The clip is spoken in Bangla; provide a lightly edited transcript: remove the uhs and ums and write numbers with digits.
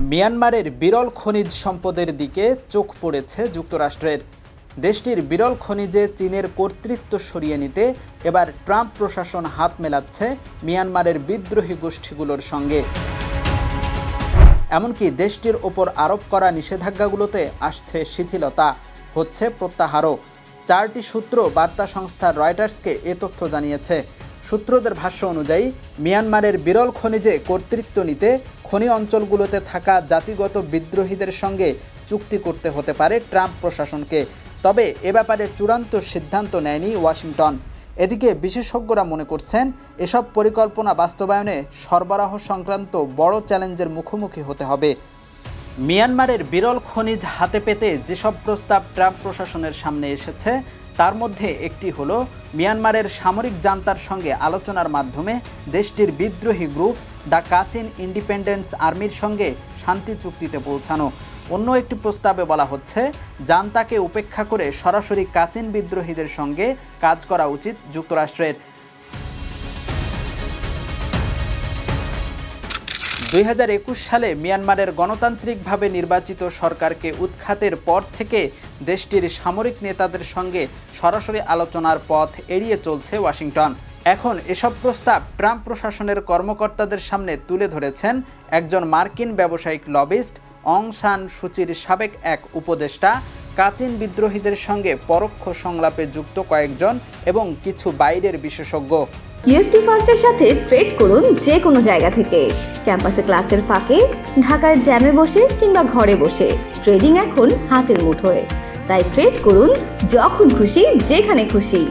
মিয়ানমারের বিরল খনিজ সম্পদের দিকে চোখ পড়েছে যুক্তরাষ্ট্রের। দেশটির বিরল খনিজে চীনের কর্তৃত্ব সরিয়ে নিতে এবার ট্রাম্প প্রশাসন হাত মেলাচ্ছে মিয়ানমারের বিদ্রোহী গোষ্ঠীগুলোর সঙ্গে। এমনকি দেশটির ওপর আরোপ করা নিষেধাজ্ঞাগুলোতে আসছে শিথিলতা, হচ্ছে প্রত্যাহারও। 4টি সূত্র বার্তা সংস্থা রয়টার্সকে এ তথ্য জানিয়েছে। সূত্রদের ভাষ্য অনুযায়ী মিয়ানমারের বিরল খনিজে কর্তৃত্ব নিতে খনি অঞ্চলগুলোতে থাকা জাতিগত বিদ্রোহীদের সঙ্গে চুক্তি করতে হতে পারে ট্রাম্প প্রশাসনকে। তবে এ ব্যাপারে চূড়ান্ত সিদ্ধান্ত নেয়নি ওয়াশিংটন। এদিকে বিশেষজ্ঞরা মনে করছেন এসব পরিকল্পনা বাস্তবায়নে সরবরাহ সংক্রান্ত বড় চ্যালেঞ্জের মুখোমুখি হতে হবে। মিয়ানমারের বিরল খনিজ হাতে পেতে যেসব প্রস্তাব ট্রাম্প প্রশাসনের সামনে এসেছে তার মধ্যে একটি হলো মিয়ানমারের সামরিক জান্তার সঙ্গে আলোচনার মাধ্যমে দেশটির বিদ্রোহী গ্রুপ দ্য কাচিন ইন্ডিপেন্ডেন্স আর্মির সঙ্গে শান্তি চুক্তিতে পৌঁছানো। অন্য একটি প্রস্তাবে বলা হচ্ছে জান্তাকে উপেক্ষা করে সরাসরি কাচিন বিদ্রোহীদের সঙ্গে কাজ করা উচিত যুক্তরাষ্ট্রের। 2021 সালে মিয়ানমারের গণতান্ত্রিকভাবে নির্বাচিত সরকারকে উৎখাতের পর থেকে দেশটির সামরিক নেতাদের সঙ্গে সরাসরি আলোচনার পথ এড়িয়ে চলছে ওয়াশিংটন। এখন এসব প্রস্তাব ট্রাম্প প্রশাসনের কর্মকর্তাদের সামনে তুলে ধরেছেন একজন মার্কিন ব্যবসায়িক লবিস্ট, অং সান সুচির সাবেক এক উপদেষ্টা, কাচিন বিদ্রোহীদের সঙ্গে পরোক্ষ সংলাপে যুক্ত কয়েকজন এবং কিছু বাইরের বিশেষজ্ঞ। ইউএফটি ফার্স্টের সাথে ট্রেড করুন যে কোনো জায়গা থেকে। ক্যাম্পাসে ক্লাসের ফাঁকে, ঢাকার জ্যামে বসে কিংবা ঘরে বসে, ট্রেডিং এখন হাতের মুঠোয়। তাই ট্রেড করুন যখন খুশি, যেখানে খুশি।